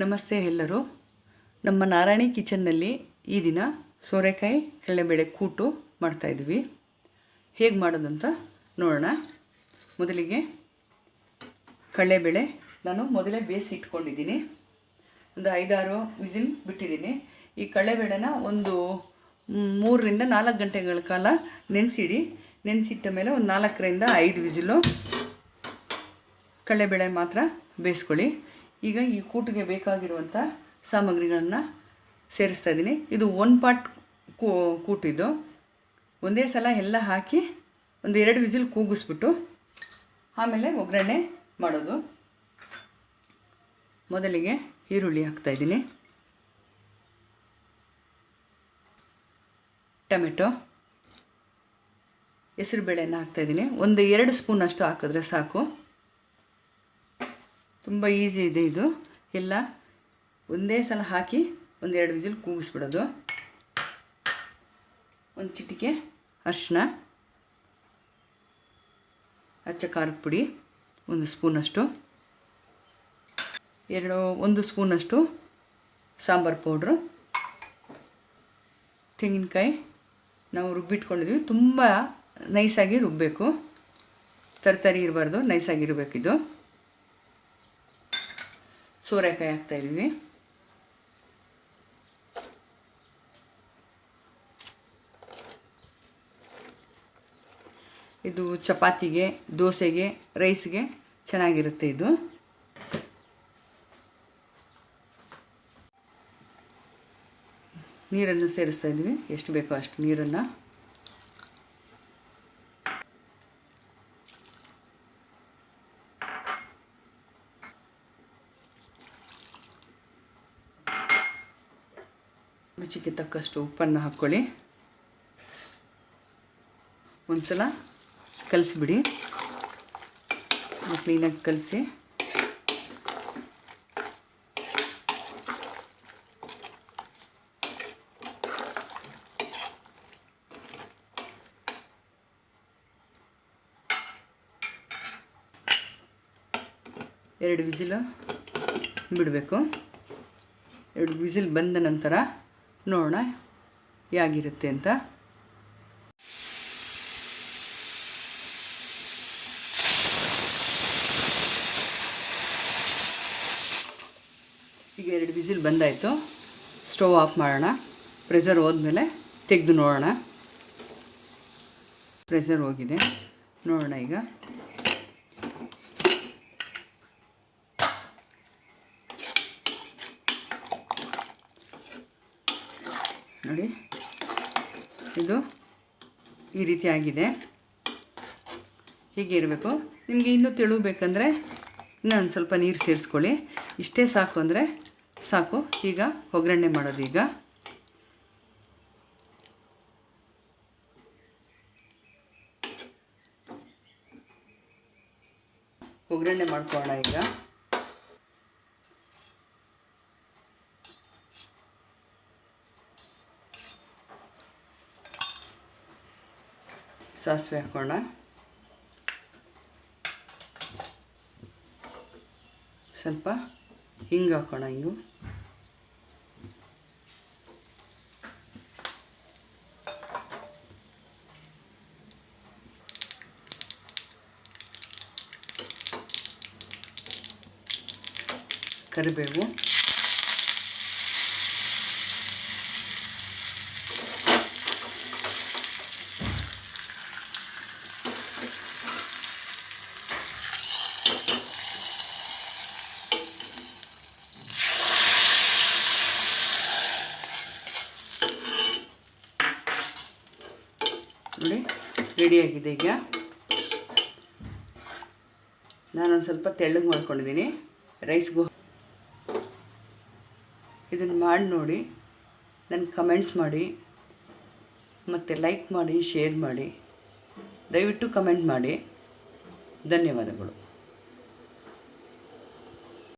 ನಮಸ್ತೆ ಎಲ್ಲರೂ. ನಮ್ಮ ನಾರಾಯಣಿ ಕಿಚನ್ನಲ್ಲಿ ಈ ದಿನ ಸೋರೆಕಾಯಿ ಕಡಲೆಬೇಳೆ ಕೂಟು ಮಾಡ್ತಾಯಿದ್ವಿ. ಹೇಗೆ ಮಾಡೋದು ಅಂತ ನೋಡೋಣ. ಮೊದಲಿಗೆ ಕಡಲೆಬೇಳೆ ನಾನು ಮೊದಲೇ ಬೇಯಿಸಿ ಇಟ್ಕೊಂಡಿದ್ದೀನಿ. ಒಂದು 5-6 ವಿಸಿಲ್ ಬಿಟ್ಟಿದ್ದೀನಿ. ಈ ಕಡಲೆಬೇಳೆನ ಒಂದು 3ರಿಂದ 4 ಗಂಟೆಗಳ ಕಾಲ ನೆನೆಸಿಟ್ಟ ಮೇಲೆ ಒಂದು 4ರಿಂದ 5 ವಿಸಿಲು ಕಡಲೆಬೇಳೆ ಮಾತ್ರ ಬೇಯಿಸ್ಕೊಳ್ಳಿ. ಈಗ ಈ ಕೂಟಿಗೆ ಬೇಕಾಗಿರುವಂಥ ಸಾಮಗ್ರಿಗಳನ್ನು ಸೇರಿಸ್ತಾ ಇದ್ದೀನಿ. ಇದು 1 ಪಾಟ್ ಕೂಟಿದ್ದು. ಒಂದೇ ಸಲ ಎಲ್ಲ ಹಾಕಿ ಒಂದು 2 ವಿಸಿಲ್ ಕೂಗಿಸ್ಬಿಟ್ಟು ಆಮೇಲೆ ಒಗ್ಗರಣೆ ಮಾಡೋದು. ಮೊದಲಿಗೆ ಈರುಳ್ಳಿ ಹಾಕ್ತಾಯಿದ್ದೀನಿ, ಟೊಮೆಟೊ, ಹೆಸರುಬೇಳೆನ ಹಾಕ್ತಾಯಿದ್ದೀನಿ. ಒಂದು 2 ಸ್ಪೂನ್ ಅಷ್ಟು ಹಾಕಿದ್ರೆ ಸಾಕು. ತುಂಬ ಈಸಿ ಇದೆ ಇದು. ಎಲ್ಲ ಒಂದೇ ಸಲ ಹಾಕಿ ಒಂದು 2 ವಿಸಿಲ್ ಕೂಗಿಸ್ಬಿಡೋದು. ಒಂದು ಚಿಟಿಕೆ ಅರಿಶಿನ, ಅಚ್ಚ ಖಾರದ ಪುಡಿ 1 ಸ್ಪೂನಷ್ಟು, 1 ಸ್ಪೂನಷ್ಟು ಸಾಂಬಾರು ಪೌಡ್ರು, ತೆಂಗಿನಕಾಯಿ ನಾವು ರುಬ್ಬಿಟ್ಕೊಂಡಿದ್ವಿ. ತುಂಬ ನೈಸಾಗಿ ರುಬ್ಬಬೇಕು, ತರಕಾರಿ ಇರಬಾರ್ದು, ನೈಸಾಗಿರಬೇಕಿದು. ಸೋರೆಕಾಯಿ ಹಾಕ್ತಾಯಿದ್ವಿ. ಇದು ಚಪಾತಿಗೆ, ದೋಸೆಗೆ, ರೈಸ್ಗೆ ಚೆನ್ನಾಗಿರುತ್ತೆ ಇದು. ನೀರನ್ನು ಸೇರಿಸ್ತಾ ಇದ್ವಿ, ಎಷ್ಟು ಬೇಕೋ ಅಷ್ಟು ನೀರನ್ನು. ರುಚಿಗೆ ತಕ್ಕಷ್ಟು ಉಪ್ಪನ್ನು ಹಾಕ್ಕೊಳ್ಳಿ. ಒಂದು ಸಲ ಕಲಿಸ್ಬಿಡಿ, ಕ್ಲೀನಾಗಿ ಕಲಸಿ ಎರಡು ವಿಸಿಲು ಬಿಡಬೇಕು. 2 ವಿಸಿಲ್ ಬಂದ ನಂತರ ನೋಡೋಣ ಹೇಗಿರುತ್ತೆ ಅಂತ. ಈಗ 2 ವಿಸಿಲ್ ಬಂದಾಯಿತು. ಸ್ಟವ್ ಆಫ್ ಮಾಡೋಣ. ಪ್ರೆಷರ್ ಹೋದ್ಮೇಲೆ ತೆಗೆದು ನೋಡೋಣ. ಪ್ರೆಷರ್ ಹೋಗಿದೆ, ನೋಡೋಣ ಈಗ. ನೋಡಿ, ಇದು ಈ ರೀತಿ ಆಗಿದೆ. ಹೀಗೆ ಇರಬೇಕು. ನಿಮಗೆ ಇನ್ನೂ ತೆಳು ಬೇಕಂದರೆ ಇನ್ನೊಂದು ಸ್ವಲ್ಪ ನೀರು ಸೇರಿಸ್ಕೊಳ್ಳಿ. ಇಷ್ಟೇ ಸಾಕು ಅಂದರೆ ಸಾಕು. ಈಗ ಒಗ್ಗರಣೆ ಮಾಡೋದು. ಈಗ ಒಗ್ಗರಣೆ ಮಾಡ್ಕೊಳ್ಳೋಣ. ಈಗ ಸಾಸಿವೆ ಹಾಕೋಣ, ಸ್ವಲ್ಪ ಹಿಂಗೆ ಹಾಕೋಣ. ಹಿಂಗು, ಕರಿಬೇವು, ನೋಡಿ ರೆಡಿಯಾಗಿದೆ. ಈಗ ನಾನೊಂದು ಸ್ವಲ್ಪ ತೆಳ್ಳಗೆ ಮಾಡ್ಕೊಂಡಿದ್ದೀನಿ ರೈಸ್ಗೂ. ಇದನ್ನು ಮಾಡಿ ನೋಡಿ, ನನಗೆ ಕಮೆಂಟ್ಸ್ ಮಾಡಿ, ಮತ್ತು ಲೈಕ್ ಮಾಡಿ, ಶೇರ್ ಮಾಡಿ. ದಯವಿಟ್ಟು ಕಮೆಂಟ್ ಮಾಡಿ. ಧನ್ಯವಾದಗಳು.